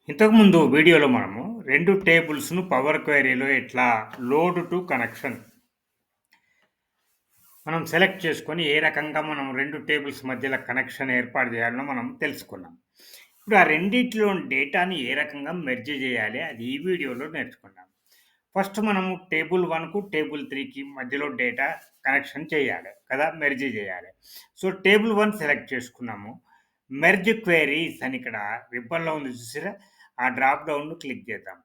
ఇంతకుముందు వీడియోలో మనము 2 టేబుల్స్‌ను పవర్ క్వెరీలో ఎట్లా లోడ్ టు కనెక్షన్ మనం సెలెక్ట్ చేసుకొని ఏ రకంగా మనం 2 టేబుల్స్ మధ్యలో కనెక్షన్ ఏర్పాటు చేయాలో మనం తెలుసుకున్నాం. ఇప్పుడు ఆ రెండిట్లోని డేటాని ఏ రకంగా మెర్జ్ చేయాలి అది ఈ వీడియోలో నేర్చుకుందాం. ఫస్ట్ మనము టేబుల్ 1కు టేబుల్ 3కి మధ్యలో డేటా కనెక్షన్ చేయాలి కదా! మెర్జ్ చేయాలి. సో, టేబుల్ 1 సెలెక్ట్ చేసుకున్నాము. మెర్జ్ క్వెరీస్ అని ఇక్కడ రిబ్బన్‌లో ఉంది చూసారా? ఆ డ్రాప్ డౌన్‌ను క్లిక్ చేద్దాం.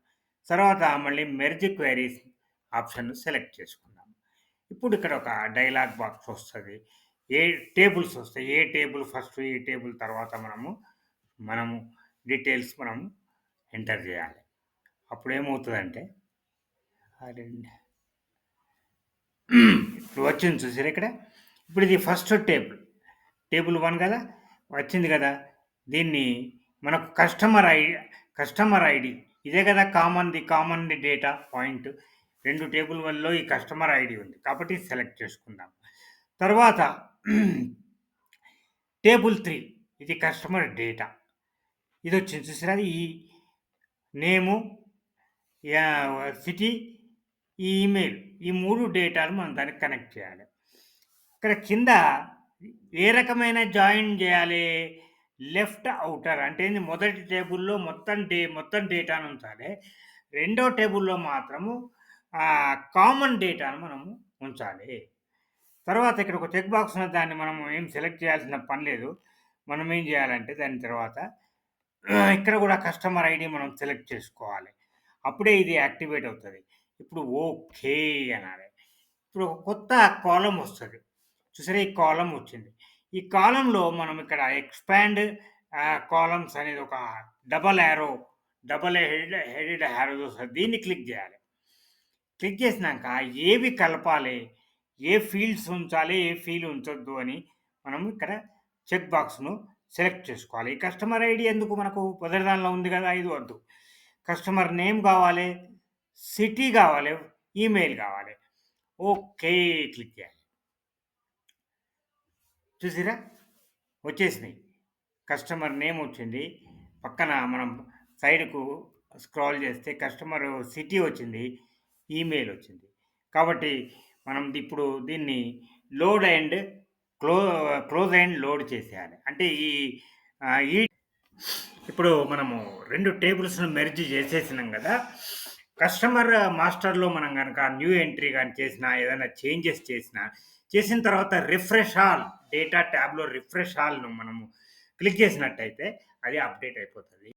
తర్వాత మళ్ళీ మెర్జ్ క్వెరీస్ ఆప్షన్‌ను సెలెక్ట్ చేసుకుందాం. ఇప్పుడు ఇక్కడ ఒక డైలాగ్ బాక్స్ వస్తది. ఏ టేబుల్స్ వస్తాయి. ఏ టేబుల్ ఫస్ట్, ఏ టేబుల్ తర్వాత మనము డీటెయిల్స్ మనం ఎంటర్ చేయాలి. అప్పుడేమవుతదంటే ఆ రెండు ఇప్పుడు వచ్చింది చూసారా ఇక్కడ? ఇప్పుడు ఇది ఫస్ట్ టేబుల్. టేబుల్ 1 గదా! వచ్చింది గదా! దీన్ని మనకు కస్టమర్ ఐడీ ఇదే గదా! Common data point. 2 టేబుల్‌లో ఈ కస్టమర్ ఐడీ ఉంది. కాబట్టి సెలెక్ట్ చేసుకుందాం. తర్వాత టేబుల్ 3 ఇది కస్టమర్ డేటా. ఇదొచ్చింది చూసారా? ఈ నేము, సిటీ, ఈ ఈమెయిల్ ఈ 3 డేటాలు మనం దానికి కనెక్ట్ చేయాలి. ఇక్కడ కింద ఏ రకమైన జాయిన్ జేయాలి? లెఫ్ట్ ఔటర్ అంటే ఏంది మొదటి టేబుల్‌లో మొత్తం డేటాను ఉంచాలి. రెండో టేబుల్‌లో మాత్రము కామన్ డేటాను మనము ఉంచాలి. తర్వాత ఇక్కడ ఒక చెక్ బాక్స్ ఉన్నది. దాన్ని మనము ఏం సెలెక్ట్ చేయాల్సిన పని లేదు. మనం ఏం జేయాలంటే దాని తర్వాత ఇక్కడ గూడా కస్టమర్ ఐడీ మనం సెలెక్ట్ చేసుకోవాలి. అప్పుడే ఇది యాక్టివేట్ అవుతది. ఇప్పుడు ఓకే అనాలి. ఇప్పుడు ఒక కొత్త కాలమ్ వస్తది. చూసారా? ఈ కాలమ్ వచ్చింది. ఈ కాలమ్‌లో మనం ఇక్కడ ఎక్స్‌పాండ్ కాలమ్స్ అనేది ఒక డబుల్ హెడెడ్ యారో వస్తది. దీన్ని క్లిక్ జేయాలి. క్లిక్ చేసినాక ఏవి కలపాలి? ఏ ఫీల్డ్స్ ఉంచాలి? ఏ ఫీల్డ్ ఉంచొద్దు అని మనం ఇక్కడ చెక్ బాక్స్‌ను సెలెక్ట్ చేసుకోవాలి. ఈ కస్టమర్ ఐడీ ఎందుకు మనకు మొదటి దానిలో ఉంది గదా! ఇది వద్దు. కస్టమర్ నేమ్ గావాలి, సిటీ గావాలి, ఈమెయిల్ గావాలి. ఓకే. క్లిక్ చేయాలి. చూసిర్రా? వచ్చేసినాయి. కస్టమర్ నేమ్ వచ్చింది. పక్కన మనం సైడ్‌కు స్క్రాల్ చేస్తే కస్టమర్ సిటీ వచ్చింది. ఈమెయిల్ వచ్చింది. కాబట్టి మనం ఇప్పుడు దీన్ని లోడ్ అండ్ క్లో క్లోజ్ అండ్ లోడ్ చేసేయాలి. అంటే ఇప్పుడు మనము 2 టేబుల్స్‌ను మెర్జ్ చేసేసినాం గదా! కస్టమర్ మాస్టర్‌లో మనం గనక న్యూ ఎంట్రీ గాని చేసినా, ఏదైనా చేంజెస్ చేసినా, చేసిన తర్వాత రిఫ్రెష్ ఆల్ డేటా ట్యాబ్‌లో రిఫ్రెష్ ఆల్‌ను మనము క్లిక్ చేసినట్టయితే అది అప్‌డేట్ అయిపోతది.